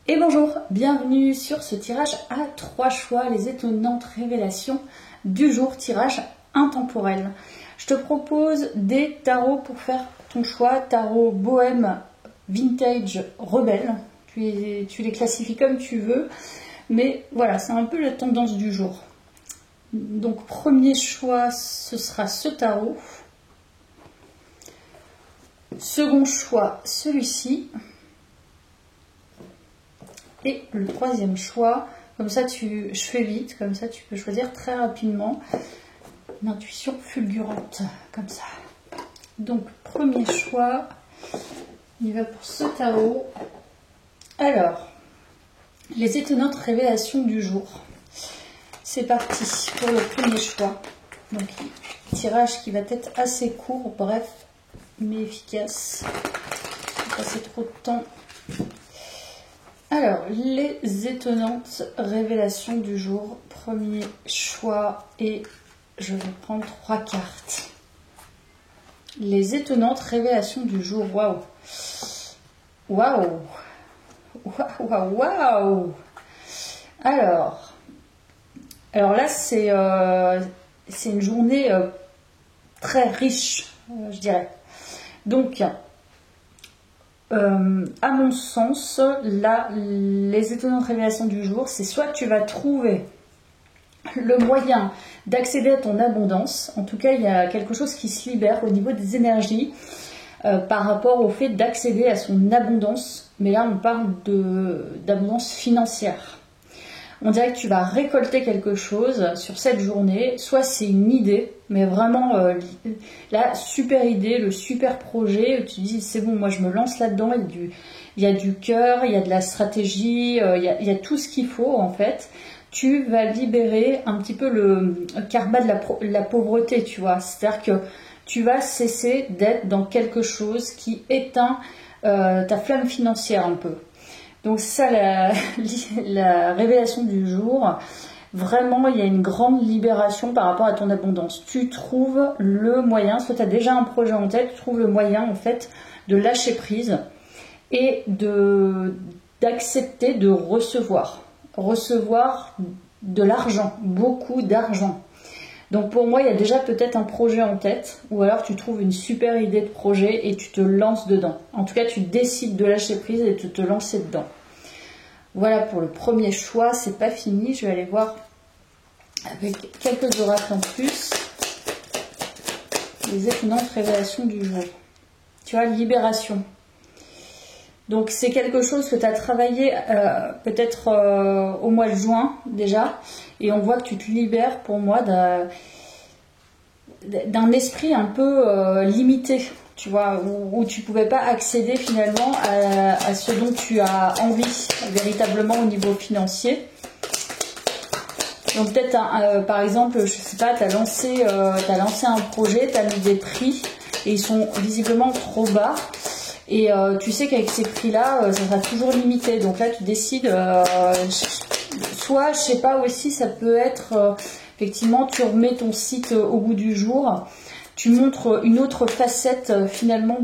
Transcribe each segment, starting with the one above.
Et bonjour, bienvenue sur ce tirage à 3 choix, les étonnantes révélations du jour, tirage intemporel. Je te propose des tarots pour faire ton choix, tarot bohème, vintage, rebelle. Tu les classifies comme tu veux, mais voilà, c'est un peu la tendance du jour. Donc premier choix, ce sera ce tarot. Second choix, celui-ci. Et le troisième choix, comme ça je fais vite, comme ça tu peux choisir très rapidement. Une intuition fulgurante, comme ça. Donc premier choix, on y va pour ce tarot. Alors, les étonnantes révélations du jour. C'est parti pour le premier choix. Donc tirage qui va être assez court, bref, mais efficace. Pas passer trop de temps. Alors, les étonnantes révélations du jour. Premier choix et je vais prendre 3 cartes. Les étonnantes révélations du jour. Waouh! Waouh! Waouh! Waouh! Waouh! Alors là, c'est une journée très riche, je dirais. Donc, à mon sens, là, les étonnantes révélations du jour, c'est soit tu vas trouver le moyen d'accéder à ton abondance, en tout cas il y a quelque chose qui se libère au niveau des énergies par rapport au fait d'accéder à son abondance, mais là on parle d'abondance financière. On dirait que tu vas récolter quelque chose sur cette journée, soit c'est une idée, mais vraiment la super idée, le super projet, tu dis c'est bon, moi je me lance là-dedans, il y a du cœur, il y a de la stratégie, il y a tout ce qu'il faut en fait. Tu vas libérer un petit peu le karma de la pauvreté, tu vois, c'est-à-dire que tu vas cesser d'être dans quelque chose qui éteint ta flamme financière un peu. Donc ça, la révélation du jour, vraiment il y a une grande libération par rapport à ton abondance. Tu trouves le moyen, soit tu as déjà un projet en tête, tu trouves le moyen en fait de lâcher prise et d'accepter de recevoir de l'argent, beaucoup d'argent. Donc pour moi, il y a déjà peut-être un projet en tête, ou alors tu trouves une super idée de projet et tu te lances dedans. En tout cas, tu décides de lâcher prise et de te lancer dedans. Voilà pour le premier choix, c'est pas fini, je vais aller voir avec quelques oracles en plus. Les étonnantes révélations du jour. Tu vois, libération. Donc c'est quelque chose que tu as travaillé peut-être au mois de juin déjà, et on voit que tu te libères pour moi d'un esprit un peu limité, tu vois, où tu ne pouvais pas accéder finalement à ce dont tu as envie véritablement au niveau financier. Donc peut-être par exemple, je sais pas, tu as lancé un projet, tu as mis des prix et ils sont visiblement trop bas. Et tu sais qu'avec ces prix-là, ça sera toujours limité. Donc là, tu décides, soit, je sais pas, aussi, ça peut être, effectivement, tu remets ton site au goût du jour, tu montres une autre facette, finalement,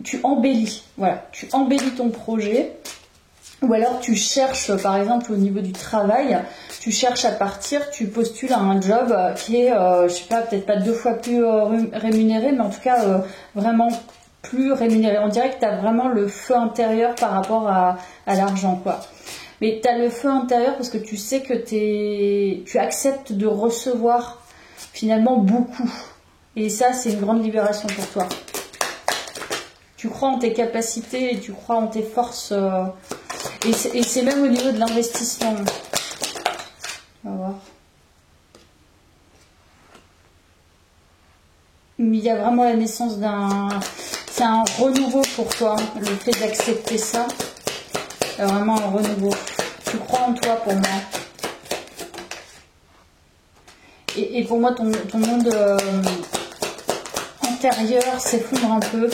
tu embellis, voilà, tu embellis ton projet. Ou alors tu cherches, par exemple, au niveau du travail, tu cherches à partir, tu postules à un job qui est, je sais pas, peut-être pas 2 fois plus rémunéré, mais en tout cas, vraiment plus rémunéré. On dirait que tu as vraiment le feu intérieur par rapport à l'argent, quoi. Mais tu as le feu intérieur parce que tu sais que tu acceptes de recevoir finalement beaucoup. Et ça, c'est une grande libération pour toi. Tu crois en tes capacités et tu crois en tes forces. Et c'est même au niveau de l'investissement. On va voir. Mais il y a vraiment la naissance c'est un renouveau pour toi, le fait d'accepter ça. C'est vraiment un renouveau. Tu crois en toi pour moi. Et pour moi, ton monde intérieur s'effondre un peu.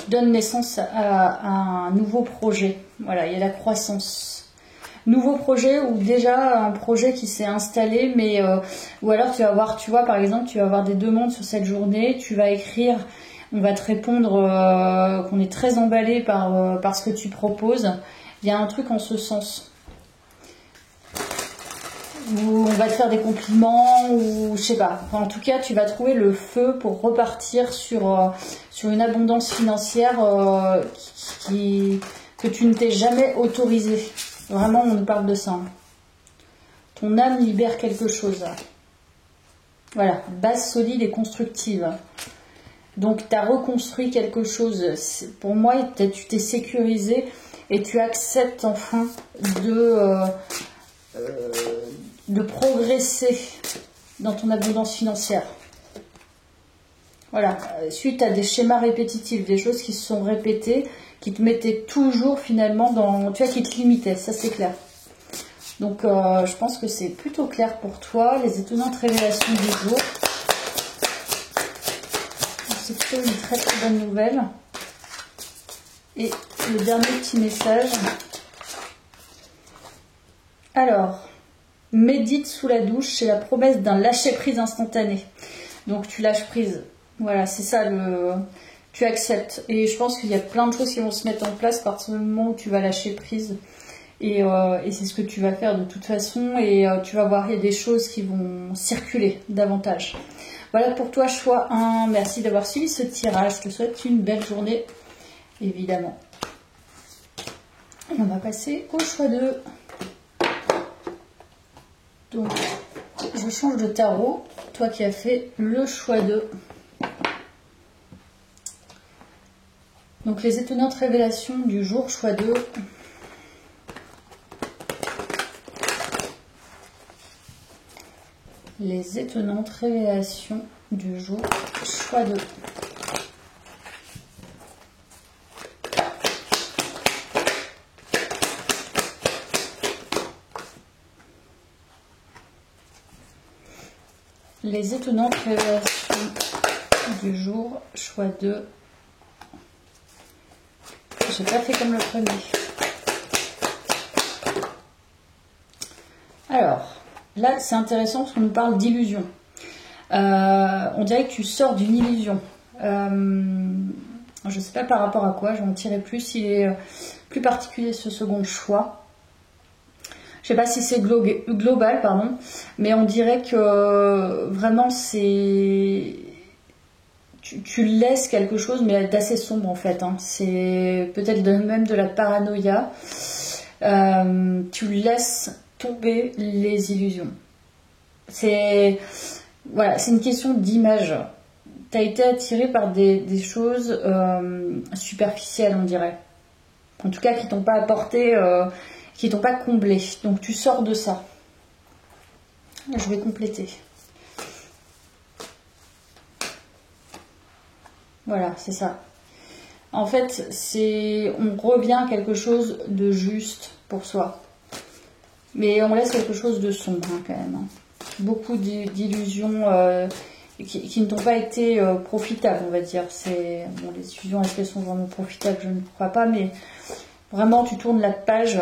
Donne naissance à un nouveau projet. Voilà, il y a la croissance. Nouveau projet ou déjà un projet qui s'est installé, mais ou alors tu vas voir, tu vois, par exemple, tu vas avoir des demandes sur cette journée, tu vas écrire. on va te répondre qu'on est très emballé par ce que tu proposes. Il y a un truc en ce sens. Où on va te faire des compliments, ou je sais pas. Enfin, en tout cas, tu vas trouver le feu pour repartir sur une abondance financière que tu ne t'es jamais autorisée. Vraiment, on nous parle de ça. Ton âme libère quelque chose. Voilà, base solide et constructive. Donc, tu as reconstruit quelque chose. Pour moi, tu t'es sécurisé et tu acceptes enfin de progresser dans ton abondance financière. Voilà, suite à des schémas répétitifs, des choses qui se sont répétées, qui te mettaient toujours finalement dans... Tu vois, qui te limitaient, ça c'est clair. Donc je pense que c'est plutôt clair pour toi. Les étonnantes révélations du jour. C'est plutôt une très très bonne nouvelle. Et le dernier petit message. Alors... Médite sous la douche, c'est la promesse d'un lâcher-prise instantané. Donc tu lâches prise. Voilà, c'est ça, tu acceptes. Et je pense qu'il y a plein de choses qui vont se mettre en place à partir du moment où tu vas lâcher prise. Et c'est ce que tu vas faire de toute façon. Et tu vas voir, il y a des choses qui vont circuler davantage. Voilà pour toi, choix 1. Merci d'avoir suivi ce tirage. Je te souhaite une belle journée, évidemment. Et on va passer au choix 2. Donc, je change de tarot, toi qui as fait le choix 2. Donc, les étonnantes révélations du jour, choix 2. Les étonnantes révélations du jour, choix 2. Les étonnantes révélations du jour, choix 2. J'ai pas fait comme le premier. Alors, là c'est intéressant parce qu'on nous parle d'illusion. On dirait que tu sors d'une illusion. Je sais pas par rapport à quoi, j'en tirerai plus. Il est plus particulier ce second choix. Je sais pas si c'est global, pardon, mais on dirait que vraiment c'est... Tu laisses quelque chose, mais d'assez sombre en fait. Hein. C'est peut-être même de la paranoïa. Tu laisses tomber les illusions. C'est une question d'image. Tu as été attiré par des choses superficielles, on dirait. En tout cas, qui t'ont pas apporté... qui t'ont pas comblé. Donc tu sors de ça. Je vais compléter. Voilà, c'est ça. En fait, on revient à quelque chose de juste pour soi. Mais on laisse quelque chose de sombre hein, quand même. Hein. Beaucoup d'illusions qui ne t'ont pas été profitables, on va dire. Bon, les illusions, est-ce qu'elles sont vraiment profitables? Je ne crois pas, mais vraiment, tu tournes la page.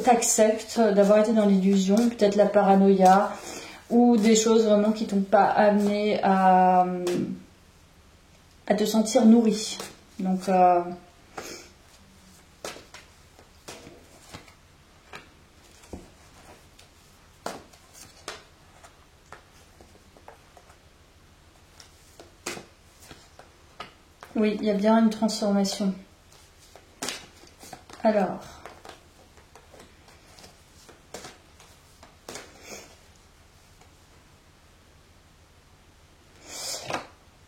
T'acceptes d'avoir été dans l'illusion, peut-être la paranoïa ou des choses vraiment qui t'ont pas amené à te sentir nourri. Donc oui, il y a bien une transformation. Alors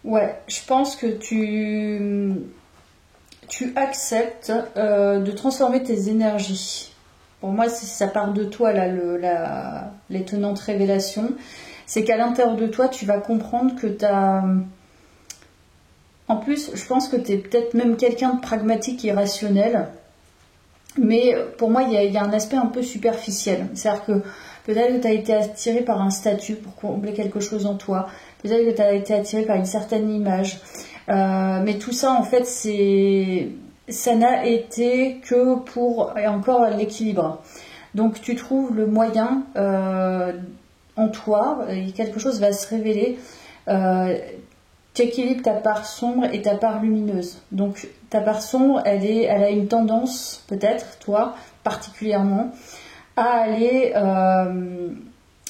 ouais, je pense que tu acceptes de transformer tes énergies. Pour moi, ça part de toi, là, l'étonnante révélation. C'est qu'à l'intérieur de toi, tu vas comprendre que tu as... En plus, je pense que tu es peut-être même quelqu'un de pragmatique et rationnel. Mais pour moi, il y a un aspect un peu superficiel. C'est-à-dire que peut-être que tu as été attiré par un statut pour combler quelque chose en toi. Peut-être que tu as été attiré par une certaine image. Mais tout ça, en fait, ça n'a été que pour, et encore, l'équilibre. Donc, tu trouves le moyen en toi, et quelque chose va se révéler. tu équilibres ta part sombre et ta part lumineuse. Donc ta part sombre, elle a une tendance, peut-être, toi, particulièrement, à aller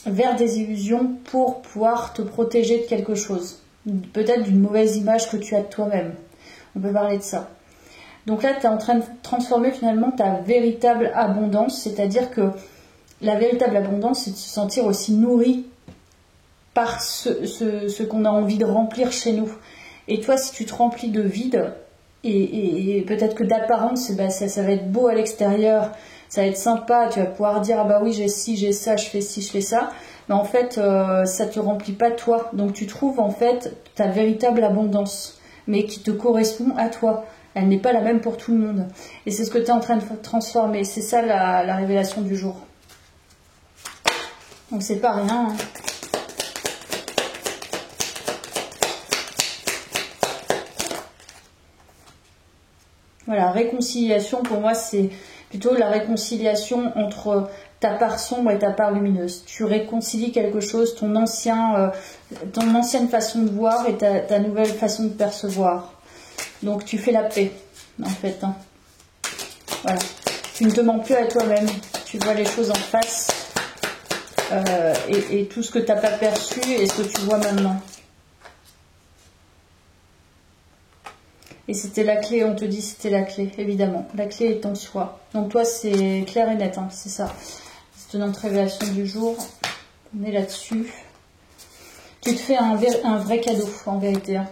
vers des illusions pour pouvoir te protéger de quelque chose. Peut-être d'une mauvaise image que tu as de toi-même. On peut parler de ça. Donc là, tu es en train de transformer finalement ta véritable abondance, c'est-à-dire que la véritable abondance, c'est de se sentir aussi nourri par ce qu'on a envie de remplir chez nous. Et toi, si tu te remplis de vide, et peut-être que d'apparence, bah, ça va être beau à l'extérieur, ça va être sympa, tu vas pouvoir dire, ah bah oui, j'ai ci, j'ai ça, je fais ci, je fais ça, mais en fait, ça te remplit pas toi. Donc tu trouves en fait ta véritable abondance, mais qui te correspond à toi. Elle n'est pas la même pour tout le monde. Et c'est ce que tu es en train de transformer. C'est ça la révélation du jour. Donc c'est pas rien, hein. Voilà, réconciliation, pour moi, c'est plutôt la réconciliation entre ta part sombre et ta part lumineuse. Tu réconcilies quelque chose, ton ancienne façon de voir et ta nouvelle façon de percevoir. Donc tu fais la paix, en fait. Hein. Voilà. Tu ne te mens plus à toi-même. Tu vois les choses en face. Et tout ce que tu n'as pas perçu et ce que tu vois maintenant. Et c'était la clé, on te dit c'était la clé, évidemment. La clé est en soi. Donc toi, c'est clair et net, hein, c'est ça. C'est notre révélation du jour. On est là-dessus. Tu te fais un vrai cadeau, en vérité. Hein.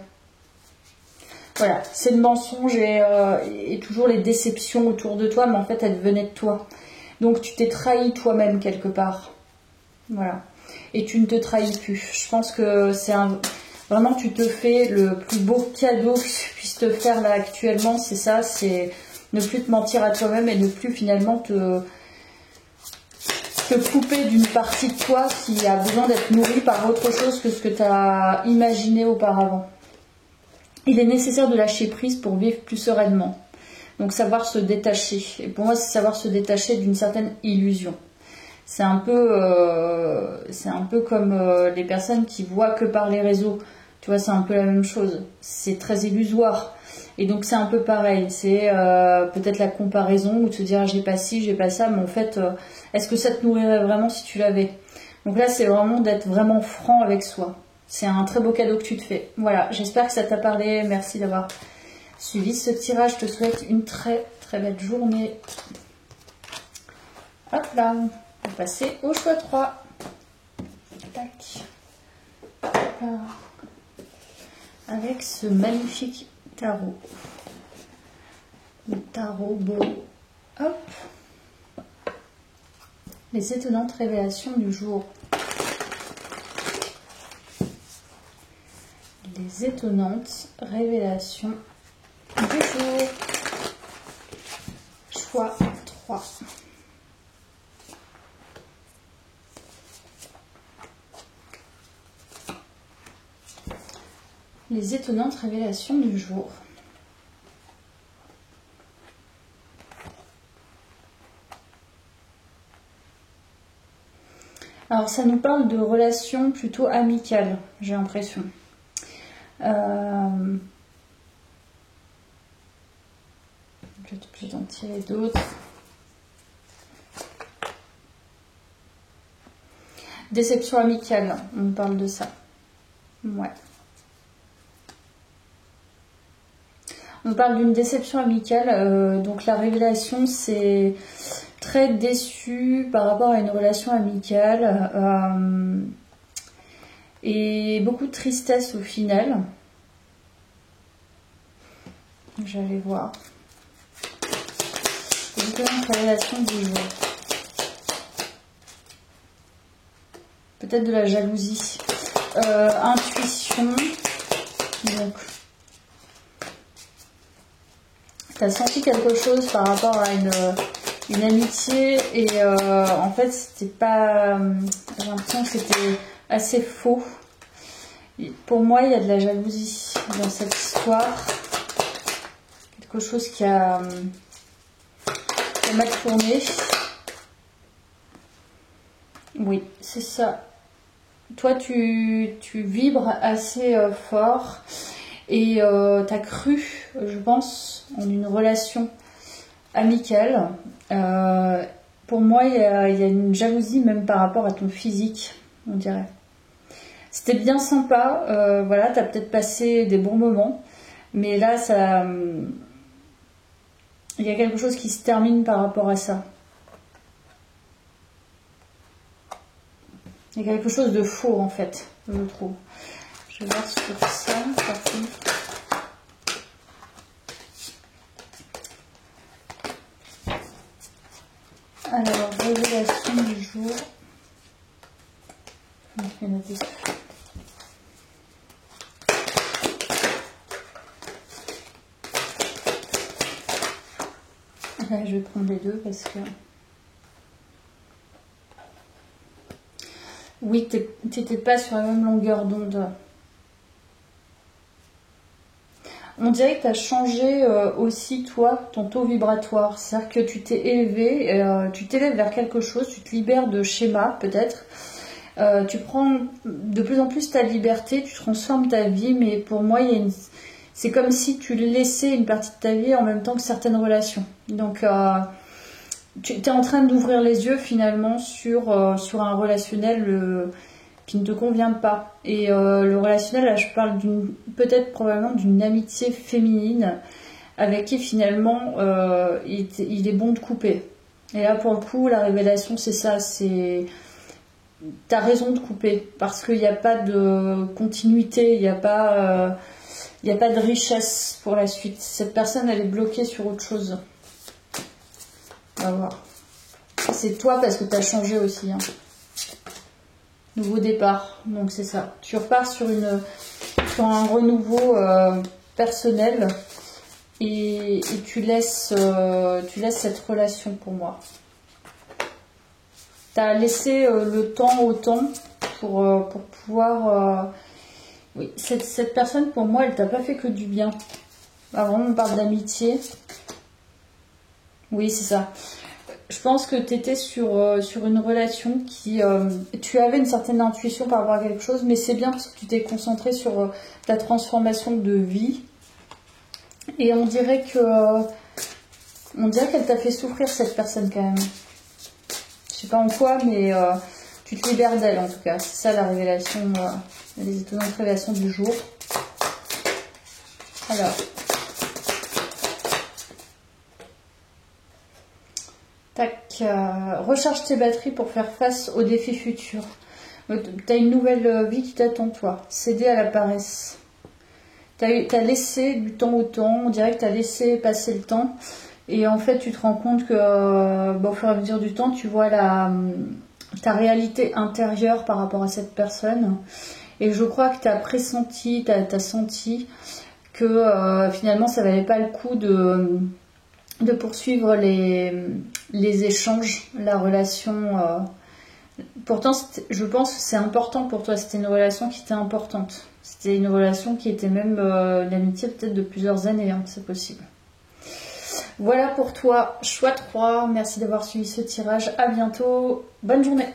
Voilà, c'est le mensonge et toujours les déceptions autour de toi, mais en fait, elles venaient de toi. Donc tu t'es trahi toi-même quelque part. Voilà. Et tu ne te trahis plus. Je pense que c'est vraiment, tu te fais le plus beau cadeau que tu puisses te faire là actuellement, c'est ça, c'est ne plus te mentir à toi-même et ne plus finalement te couper d'une partie de toi qui a besoin d'être nourrie par autre chose que ce que tu as imaginé auparavant. Il est nécessaire de lâcher prise pour vivre plus sereinement. Donc savoir se détacher. Et pour moi, c'est savoir se détacher d'une certaine illusion. C'est un peu comme les personnes qui voient que par les réseaux. Tu vois, c'est un peu la même chose. C'est très illusoire. Et donc, c'est un peu pareil. C'est peut-être la comparaison ou de se dire, ah, j'ai pas ci, j'ai pas ça. Mais en fait, est-ce que ça te nourrirait vraiment si tu l'avais? Donc là, c'est vraiment d'être vraiment franc avec soi. C'est un très beau cadeau que tu te fais. Voilà, j'espère que ça t'a parlé. Merci d'avoir suivi ce tirage. Je te souhaite une très, très belle journée. Hop là, on va passer au choix 3. Tac. Hop là. Avec ce magnifique tarot. Le tarot beau. Hop. Les étonnantes révélations du jour. Les étonnantes révélations du jour. Choix 3. Les étonnantes révélations du jour. Alors ça nous parle de relations plutôt amicales, j'ai l'impression. Je vais peut-être en tirer d'autres. Déception amicale, on nous parle de ça. Ouais. On parle d'une déception amicale, donc la révélation c'est très déçu par rapport à une relation amicale et beaucoup de tristesse au final. J'allais voir. Une révélation du jour. Peut-être de la jalousie. Intuition. Donc. Tu as senti quelque chose par rapport à une amitié et en fait c'était pas, j'ai l'impression que c'était assez faux. Et pour moi il y a de la jalousie dans cette histoire, quelque chose qui a mal tourné. Oui, c'est ça. toi tu vibres assez fort et tu as cru, je pense, en une relation amicale. Pour moi, il y a une jalousie même par rapport à ton physique, on dirait. C'était bien sympa, voilà, tu as peut-être passé des bons moments, mais là, il y a quelque chose qui se termine par rapport à ça. Il y a quelque chose de faux en fait, je trouve. Je vais voir sur ça, par contre. Alors, révélation du jour. Je vais noter ça. Là, je vais prendre les deux parce que... Oui, t'étais pas sur la même longueur d'onde. On dirait que tu as changé aussi, toi, ton taux vibratoire. C'est-à-dire que tu t'es élevé, tu t'élèves vers quelque chose, tu te libères de schémas, peut-être. Tu prends de plus en plus ta liberté, tu transformes ta vie, mais pour moi, c'est comme si tu laissais une partie de ta vie en même temps que certaines relations. Donc, tu es en train d'ouvrir les yeux, finalement, sur un relationnel... qui ne te convient pas. Et le relationnel, là, je parle peut-être probablement d'une amitié féminine avec qui finalement il est bon de couper. Et là, pour le coup, la révélation, c'est ça, t'as raison de couper parce qu'il n'y a pas de continuité, il n'y a pas de richesse pour la suite. Cette personne, elle est bloquée sur autre chose. On va voir. C'est toi parce que tu as changé aussi, hein. Nouveau départ, donc c'est ça. Tu repars sur un renouveau personnel et tu laisses cette relation pour moi. Tu as laissé le temps au temps pour pouvoir... oui, cette personne pour moi, elle t'a pas fait que du bien. Ah, vraiment, on parle d'amitié. Oui, c'est ça. Je pense que tu étais sur une relation qui... tu avais une certaine intuition par rapport à quelque chose, mais c'est bien parce que tu t'es concentré sur ta transformation de vie. Et on dirait qu'elle t'a fait souffrir, cette personne, quand même. Je sais pas en quoi, mais tu te libères d'elle, en tout cas. C'est ça, la révélation, les étonnantes révélations du jour. Alors... Tac, recharge tes batteries pour faire face aux défis futurs. Tu as une nouvelle vie qui t'attend, toi. Céder à la paresse. Tu as laissé du temps au temps. On dirait que tu as laissé passer le temps. Et en fait, tu te rends compte que au fur et à mesure du temps, tu vois ta réalité intérieure par rapport à cette personne. Et je crois que tu as pressenti, tu as senti que finalement, ça valait pas le coup de poursuivre les échanges, la relation. Pourtant, je pense que c'est important pour toi. C'était une relation qui était importante. C'était une relation qui était même une amitié peut-être de plusieurs années, hein, c'est possible. Voilà pour toi, choix 3. Merci d'avoir suivi ce tirage. À bientôt. Bonne journée.